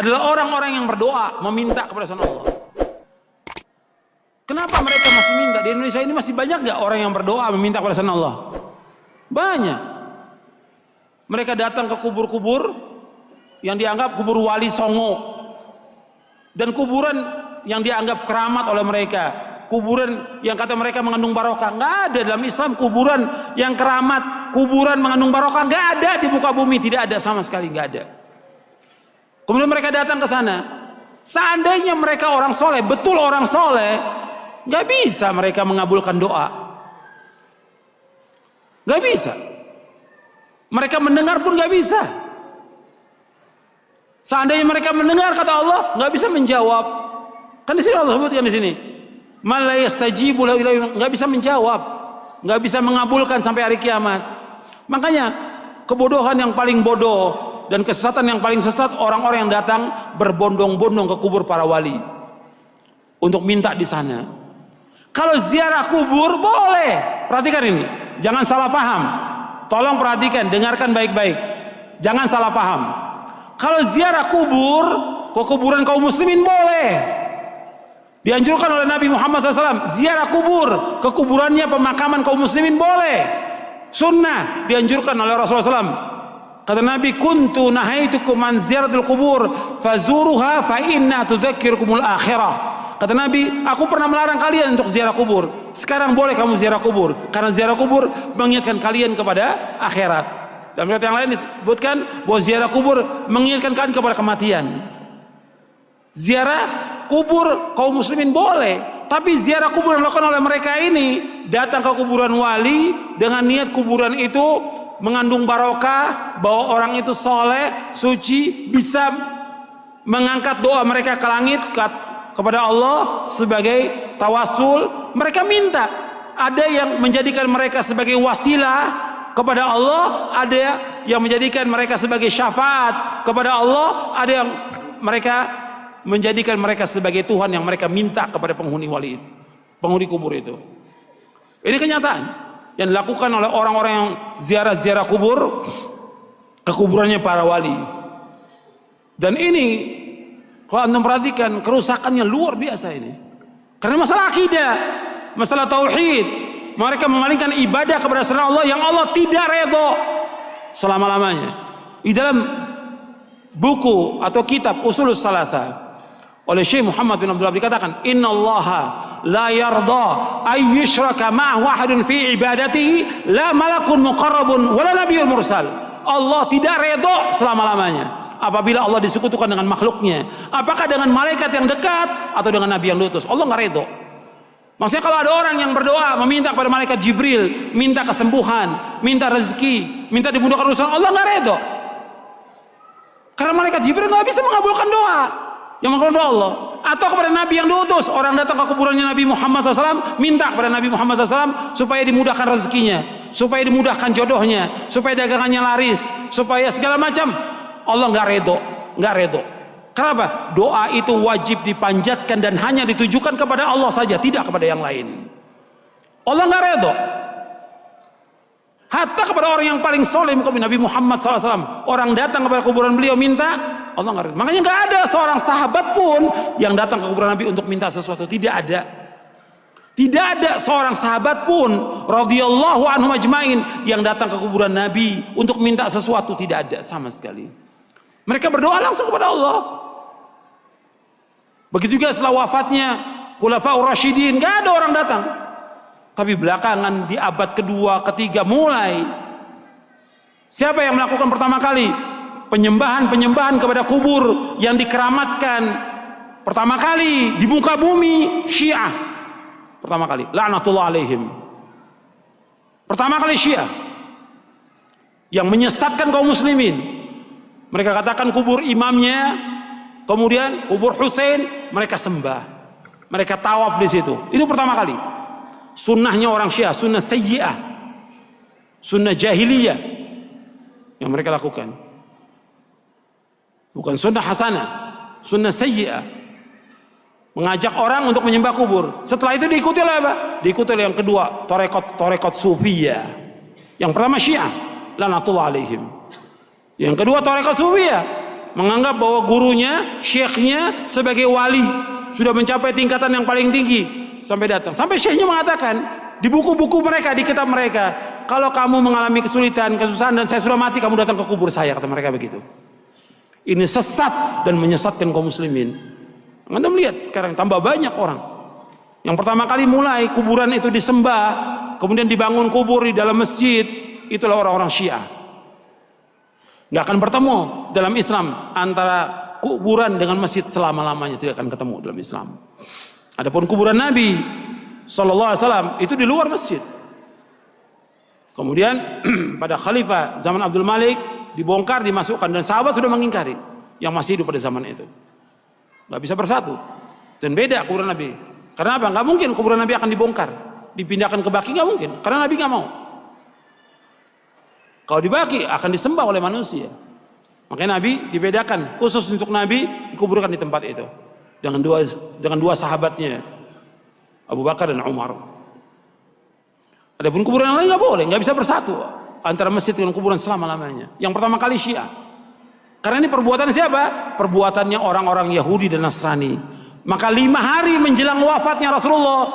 adalah orang-orang yang berdoa meminta kepada selain Allah. Kenapa mereka masih minta? Di Indonesia ini masih banyak gak orang yang berdoa meminta kepada selain Allah? Banyak. Mereka datang ke kubur-kubur yang dianggap kubur wali songo, dan kuburan yang dianggap keramat oleh mereka, kuburan yang kata mereka mengandung barokah. Nggak ada dalam Islam kuburan yang keramat, kuburan mengandung barokah, nggak ada di muka bumi, tidak ada sama sekali, nggak ada. Kemudian mereka datang ke sana. Seandainya mereka orang soleh, betul orang soleh, nggak bisa mereka mengabulkan doa, nggak bisa. Mereka mendengar pun nggak bisa. Seandainya mereka mendengar kata Allah, nggak bisa menjawab. Kan di sini Allah sebutkan di sini, man la yastajibu lahu nggak bisa menjawab, nggak bisa mengabulkan sampai hari kiamat. Makanya kebodohan yang paling bodoh dan kesesatan yang paling sesat orang-orang yang datang berbondong-bondong ke kubur para wali untuk minta di sana. Kalau ziarah kubur boleh, perhatikan ini, jangan salah paham. Tolong perhatikan, dengarkan baik-baik, jangan salah paham. Kalau ziarah kubur ke kuburan kaum muslimin boleh, dianjurkan oleh Nabi Muhammad SAW. Ziarah kubur ke kuburannya pemakaman kaum muslimin boleh, sunnah, dianjurkan oleh Rasulullah SAW. Kata Nabi, kuntu nahaitukum an ziyaratul kubur fazuruha fa inna tudzakkirukumul akhirah. Kata Nabi, aku pernah melarang kalian untuk ziarah kubur, sekarang boleh kamu ziarah kubur, karena ziarah kubur mengingatkan kalian kepada akhirat. Dalam riwayat yang lain disebutkan bahwa ziarah kubur mengingatkan kalian kepada kematian. Ziarah kubur kaum muslimin boleh, tapi ziarah kubur yang dilakukan oleh mereka ini, datang ke kuburan wali dengan niat kuburan itu mengandung barokah, bahwa orang itu soleh, suci, bisa mengangkat doa mereka ke langit kepada Allah sebagai tawasul. Mereka minta, ada yang menjadikan mereka sebagai wasilah kepada Allah, ada yang menjadikan mereka sebagai syafaat kepada Allah, ada yang mereka menjadikan mereka sebagai Tuhan yang mereka minta kepada penghuni wali, penghuni kubur itu. Ini kenyataan yang dilakukan oleh orang-orang yang ziarah-ziarah kubur ke kuburannya para wali. Dan ini kalau Anda perhatikan, kerusakannya luar biasa ini. Karena masalah akidah, masalah tauhid, mereka memalingkan ibadah kepada selain Allah yang Allah tidak redho selama-lamanya. Di dalam buku atau kitab Ushulus Tsalatsa oleh Syekh Muhammad bin Abdul Wahhab dikatakan, innallaha la yarda ay yushraka ma'ahu ahadun fi ibadatihi la malakun muqarrabun wala nabiyyun mursal. Allah tidak redho selama-lamanya apabila Allah disekutukan dengan makhluknya, apakah dengan malaikat yang dekat atau dengan nabi yang diutus. Allah nggak redho. Maksudnya kalau ada orang yang berdoa meminta kepada malaikat Jibril, minta kesembuhan, minta rezeki, minta dimudahkan urusan, Allah nggak redho. Karena malaikat Jibril nggak bisa mengabulkan doa yang mengabulkan doa Allah. Atau kepada nabi yang diutus, orang datang ke kuburannya Nabi Muhammad SAW, minta kepada Nabi Muhammad SAW supaya dimudahkan rezekinya, supaya dimudahkan jodohnya, supaya dagangannya laris, supaya segala macam. Allah nggak redho, nggak redho. Kenapa? Doa itu wajib dipanjatkan dan hanya ditujukan kepada Allah saja, tidak kepada yang lain. Allah nggak redho. Hatta kepada orang yang paling soleh, Nabi Muhammad SAW, orang datang kepada kuburan beliau minta, Allah nggak redho. Makanya nggak ada seorang sahabat pun yang datang ke kuburan Nabi untuk minta sesuatu, tidak ada. Tidak ada seorang sahabat pun radhiyallahu anhum ajmain yang datang ke kuburan Nabi untuk minta sesuatu, tidak ada sama sekali. Mereka berdoa langsung kepada Allah. Begitu juga setelah wafatnya Khulafaur Rasyidin, nggak ada orang datang. Tapi belakangan di abad kedua, ketiga mulai, siapa yang melakukan pertama kali penyembahan kepada kubur yang dikeramatkan pertama kali di muka bumi? Syiah. Pertama kali, laknatullah alaihim. Pertama kali Syiah yang menyesatkan kaum muslimin. Mereka katakan kubur imamnya, kemudian kubur Husain mereka sembah, mereka tawaf di situ. Itu pertama kali. Sunnahnya orang Syiah, sunnah sayyi'ah, sunnah jahiliyah yang mereka lakukan. Bukan sunnah hasanah, sunnah sayyi'ah. Mengajak orang untuk menyembah kubur. Setelah itu diikuti oleh apa? Diikuti oleh yang kedua, tarekat sufiyah. Yang pertama Syiah, laknatullah alaihim. Yang kedua tarekat sufiyah. menganggap bahwa gurunya, syekhnya sebagai wali, sudah mencapai tingkatan yang paling tinggi, sampai datang. Sampai syekhnya mengatakan di buku-buku mereka, di kitab mereka, kalau kamu mengalami kesulitan, kesusahan dan saya sudah mati, kamu datang ke kubur saya, kata mereka begitu. Ini sesat dan menyesatkan kaum muslimin. Anda melihat sekarang tambah banyak orang yang pertama kali mulai kuburan itu disembah, kemudian dibangun kubur di dalam masjid, itulah orang-orang Syiah. Nggak akan bertemu dalam Islam antara kuburan dengan masjid selama-lamanya, tidak akan ketemu dalam Islam. Adapun kuburan Nabi sallallahu alaihi wasallam itu di luar masjid. Kemudian pada khalifah zaman Abdul Malik dibongkar, dimasukkan, dan sahabat sudah mengingkari yang masih hidup pada zaman itu. Nggak bisa bersatu dan beda kuburan Nabi. Karena apa? Nggak mungkin kuburan Nabi akan dibongkar, dipindahkan ke Baqi, nggak mungkin. Karena Nabi nggak mau. Kalau di Baqi akan disembah oleh manusia. Makanya Nabi dibedakan khusus untuk Nabi, dikuburkan di tempat itu dengan dua sahabatnya, Abu Bakar dan Umar. Adapun kuburan yang lain nggak boleh, nggak bisa bersatu antara masjid dengan kuburan selama-lamanya. Yang pertama kali Syiah. Karena ini perbuatan siapa? Perbuatannya orang-orang Yahudi dan Nasrani. Maka 5 hari menjelang wafatnya Rasulullah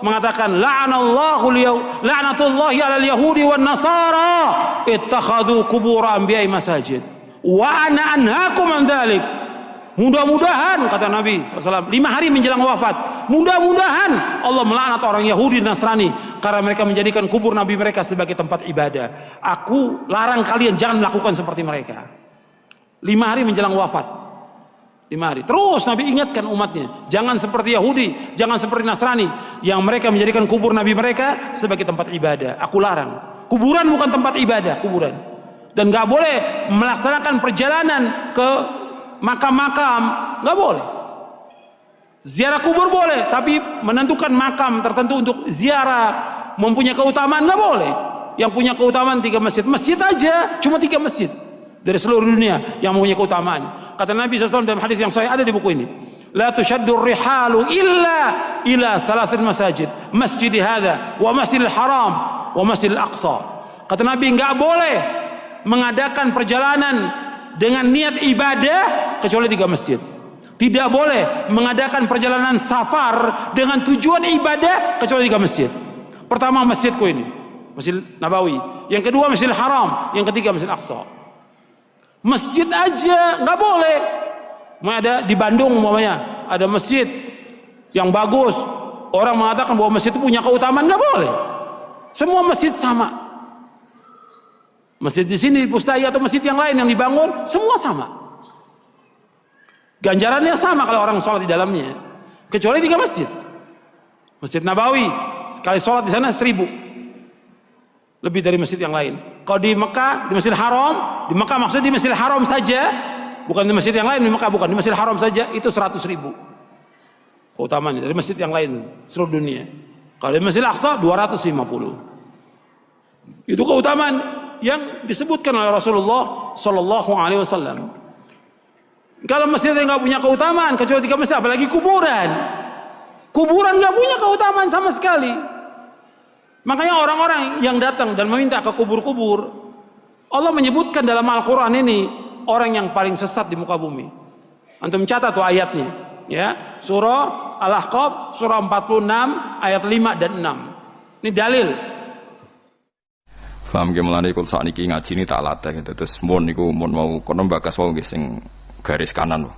mengatakan la'natullahi 'alal yahudi wan nasara ittakhadhu qubur anbiya'i masajid wa ana anhaakum an dzalik. Mudah-mudahan, kata Nabi SAW, 5 hari menjelang wafat, mudah-mudahan Allah melaknat orang Yahudi dan Nasrani karena mereka menjadikan kubur Nabi mereka sebagai tempat ibadah. Aku larang kalian jangan melakukan seperti mereka. 5 hari menjelang wafat, 5 hari. Terus Nabi ingatkan umatnya, jangan seperti Yahudi, jangan seperti Nasrani yang mereka menjadikan kubur Nabi mereka sebagai tempat ibadah. Aku larang. Kuburan bukan tempat ibadah, kuburan. Dan gak boleh melaksanakan perjalanan ke makam-makam, gak boleh. Ziarah kubur boleh, tapi menentukan makam tertentu untuk ziarah mempunyai keutamaan gak boleh. Yang punya keutamaan 3 masjid. Masjid aja cuma 3 masjid dari seluruh dunia yang mempunyai keutamaan. Kata Nabi SAW dalam hadis yang sahih, ada di buku ini, la tushaddur rihalu illa ila 3 masajid, masjid hadza wa masjidil haram wa masjidil aqsa. Kata Nabi, enggak boleh mengadakan perjalanan dengan niat ibadah kecuali 3 masjid. Tidak boleh mengadakan perjalanan safar dengan tujuan ibadah kecuali 3 masjid. Pertama masjidku ini, Masjid Nabawi. Yang kedua Masjidil Haram. Yang ketiga Masjid Aqsa. Masjid aja nggak boleh. Ada di Bandung umpamanya ada masjid yang bagus, orang mengatakan bahwa masjid itu punya keutamaan, nggak boleh. Semua masjid sama. Masjid di sini, Pusdai atau masjid yang lain yang dibangun, semua sama. Ganjarannya sama kalau orang sholat di dalamnya, kecuali 3 masjid. Masjid Nabawi sekali sholat di sana 1000. Lebih dari masjid yang lain. Kalau di Mekah, di Masjidil Haram, di Mekah maksudnya di Masjidil Haram saja, bukan di masjid yang lain, di Mekah bukan, di Masjidil Haram saja itu 100.000 keutamaannya dari masjid yang lain seluruh dunia. Kalau di Masjidil Aqsa 250. Itu keutamaan yang disebutkan oleh Rasulullah Sallallahu Alaihi Wasallam. Kalau masjid yang nggak punya keutamaan kecuali 3 masjid, apalagi kuburan. Kuburan nggak punya keutamaan sama sekali. Makanya orang-orang yang datang dan meminta ke kubur-kubur, Allah menyebutkan dalam Al-Quran ini orang yang paling sesat di muka bumi. Antum catat tuh ayatnya, ya, surah Al-Ahqaf surah 46 ayat 5 dan 6. Ini dalil. Paham ge mulane kul sakniki ngaji ini tak latih gitu. Terus mun niku mun mau kono bakas wau nggih sing garis kanan.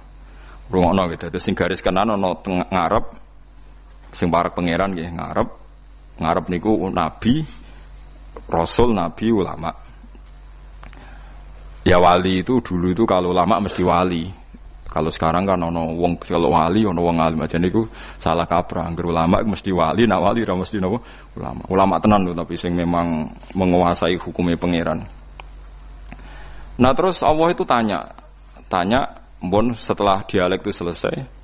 Rungokno gitu. Terus sing garis kanan ana teng ngarep sing parek pangeran nggih ngarep. Ngarep niku nabi, rasul, nabi, ulama. Ya wali itu dulu itu kalau ulama mesti wali. Kalau sekarang kan ono wong kalau wali ono wong alim aja niku salah kaprah. Angger ulama mesti wali, nak wali ora mesti napa ulama. Ulama tenan lho tapi sing memang menguasai hukumnya pangeran. Nah terus Allah itu tanya, mbon setelah dialek itu selesai.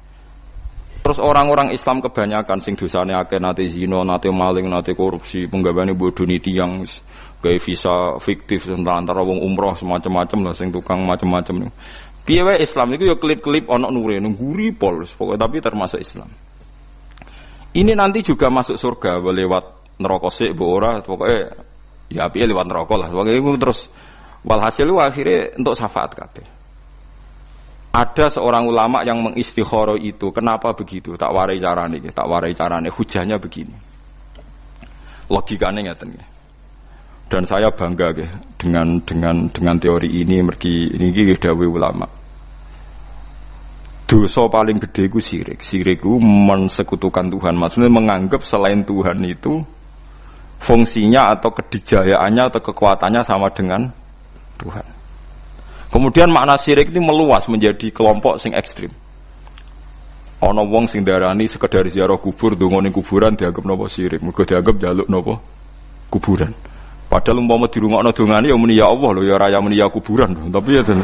Terus orang-orang Islam kebanyakan sing dosane akeh, nate zina, nate maling, nate korupsi, penggaweane bodoni tiyang gawe visa fiktif antara wong umroh semacam-macam lah sing tukang macam-macam. Piye wae Islam iku ya klip-klip ana nure ngguri pol pokoknya tapi termasuk Islam. Ini nanti juga masuk surga lewat neraka sik mbok ora pokoknya ya piye lewat neraka lah. Pokoke terus walhasil akhirnya untuk syafaat kabeh. Ada seorang ulama yang mengistikharah itu. Kenapa begitu? Tak warai carane. Hujahnya begini. Logikane ngeten nggih. Dan saya bangga nggih dengan teori ini mergi niki dawuh ulama. Dosa paling gede itu syirik. Syirik itu mensekutukan Tuhan. Maksudnya menganggap selain Tuhan itu fungsinya atau kedijayaannya atau kekuatannya sama dengan Tuhan. Kemudian makna syirik ini meluas menjadi kelompok sing ekstrim. Ana wong sing darani sekedar ziarah kubur, ndonga ning kuburan dianggap napa syirik, mergo dianggap njaluk napa kuburan. Padahal umpama dirungokno dongane ya muni ya Allah lho, ya ora ya muni ya kuburan lho. Tapi ya ten.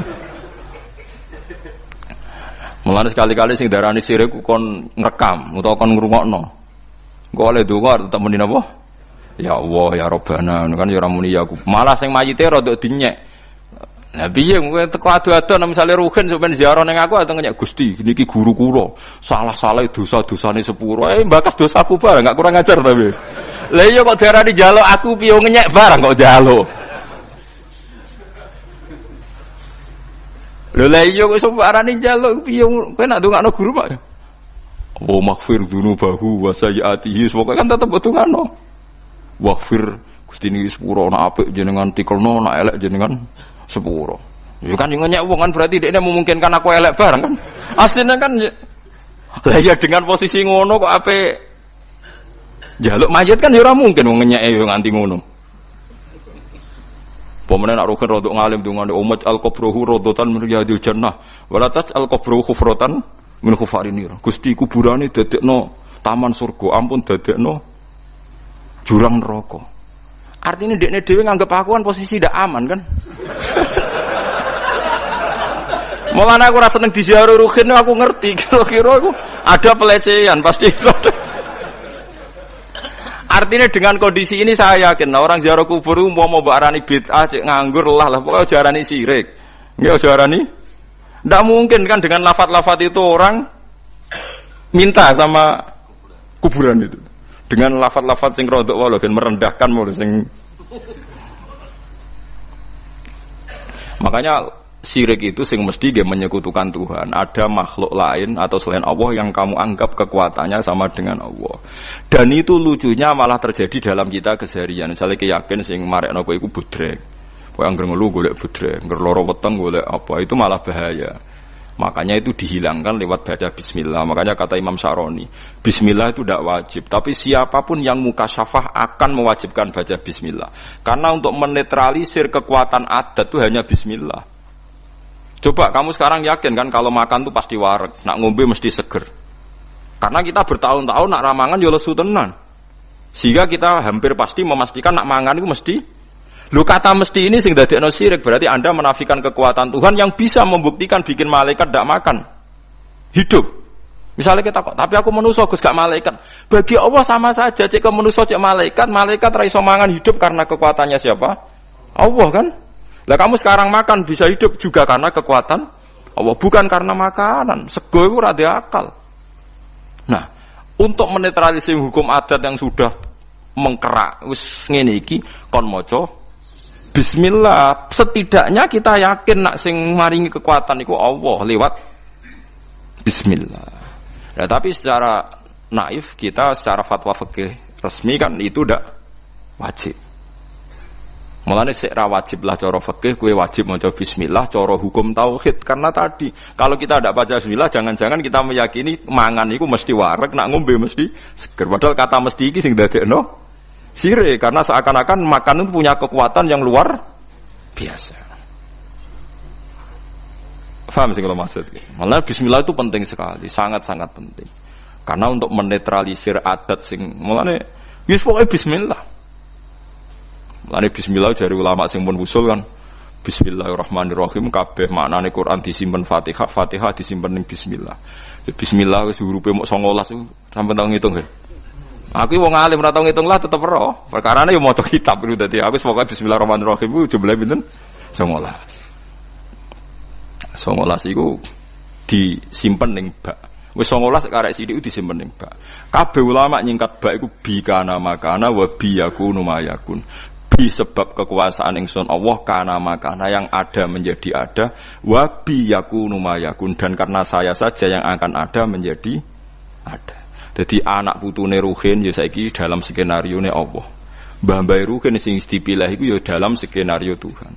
Mulane sekali-kali sing darani syirik kon ngrekam utawa kon ngrungokno. Engko oleh donga tetep muni napa? Ya Allah, ya Rabbana, kan ya ora muni ya kuburan. Malah sing mayite rada dinyek. Nah piye kowe teko adu-adu nek misale ruhin sampeyan ziarah ning aku atau ngenyek Gusti niki guru kula salah-salah dosa-dosane sepuro mbakas dosaku bareng gak kurang ajar tapi lha iya kok diarani njaluk aku piye ngenyek bareng kok njaluk lho lha iya kok iso arani njaluk piye kowe nak ndongakno guru Pak wa maghfir dzunubahu wa sayyiatihi pokoke kan tetep ndongakno waghfir Gusti niki sepuro nak apik jenengan tikelno nak elek jenengan sepuro. Ya kan nyek wong kan berarti dekne memungkinkan aku elek bareng kan. Aslinya kan lah ya dengan posisi ngono kok ape njaluk mayit kan ya ora mungkin wong nyeke yo nganti ngono. Pemene nak rugen rodok ngalim dungane umat al-qabruhu rodotan min riyadil jannah wala taj al-qabruhu khufratan min khufarinir. Gusti kuburane dadekno taman surga, ampun dadekno jurang neraka. Artinya dekne dhewe nganggep aku kan posisi ndak aman kan. Mulane aku ora seneng diziarah ruhin aku ngerti kira-kira aku ada pelecehan pasti. Artinya dengan kondisi ini saya yakin orang ziarah kubur mau mbok arani bid'ah cek nganggur lah pokoknya jarani syirik. Nggih jarani. Ndak mungkin kan dengan lafaz-lafaz itu orang minta sama kuburan itu. Dengan lafaz-lafaz sing rodok wae ben merendahkan mulu sing. Makanya syirik itu sing mesti dia menyekutukan Tuhan. Ada makhluk lain atau selain Allah yang kamu anggap kekuatannya sama dengan Allah. Dan itu lucunya malah terjadi dalam kita keseharian. Misalnya keyakin sing marekno kowe iku budrek. Kowe anggere ngelu golek budrek, anggere lara weteng golek apa, itu malah bahaya. Makanya itu dihilangkan lewat baca bismillah. Makanya kata Imam Syaroni, bismillah itu tidak wajib. Tapi siapapun yang mukasyafah akan mewajibkan baca bismillah. Karena untuk menetralisir kekuatan adat itu hanya bismillah. Coba kamu sekarang yakin kan kalau makan itu pasti wareg, nak ngombe mesti seger. Karena kita bertahun-tahun nak ramangan ya lesu tenan. Sehingga kita hampir pasti memastikan nak mangan itu mesti. Lu kata mesti ini sing dadekno syirik berarti Anda menafikan kekuatan Tuhan yang bisa membuktikan bikin malaikat tidak makan hidup. Misalnya kita kok, tapi aku manusia Gus gak malaikat. Bagi Allah sama saja, cek ke manusia cek malaikat ra iso mangan hidup karena kekuatannya siapa? Allah kan? Lah kamu sekarang makan bisa hidup juga karena kekuatan Allah, bukan karena makanan. Sego itu rada akal. Nah, untuk menetralisir hukum adat yang sudah mengkerak wis ngene iki kon maca bismillah, setidaknya kita yakin nak sing maringi kekuatan itu Allah lewat bismillah. Nah, tapi secara naif kita secara fatwa fikih resmi kan itu tidak wajib. Mulane sik ra wajib lah cara fikih kowe wajib maca bismillah cara hukum tauhid karena tadi kalau kita tidak baca bismillah jangan-jangan kita meyakini mangan itu mesti wareg, nak ngombe mesti seger. Padahal kata mesti iki sing dadekno syirik karena seakan-akan makan itu punya kekuatan yang luar biasa. Faham sih kalau maksud? Malah bismillah itu penting sekali, sangat-sangat penting. Karena untuk menetralisir adat sing mulane wis pokoke bismillah. Mulane bismillah dari ulama sing pun usul kan bismillahirrahmanirrahim kabeh maknane Quran disimpen Fatihah, Fatihah disimpen ning bismillah. Bismillah wis hurufe mok 19 sampeyan tau ngitung nggih. Aku wong alim ora tau ngitung lah tetep ero. Perkarane yo maca kitab itu dadi aku pokoke bismillahirrahmanirrahim ku jumlahe pinten? 19. 19 iku disimpen ning bak. Wis 19 karek sithik disimpen ning bak. Kabeh ulama nyingkat bak iku bi kana makana wa bi yakunu mayakun. bi sebab kekuasaan ingsun Allah kana makana yang ada menjadi ada, wa bi yakunu mayakun dan karena saya saja yang akan ada menjadi ada. Jadi anak putune Ruhin ya saiki dalam skenario ne Allah. Mbah-mbah Ruhin sing dipilih iku ya dalam skenario Tuhan.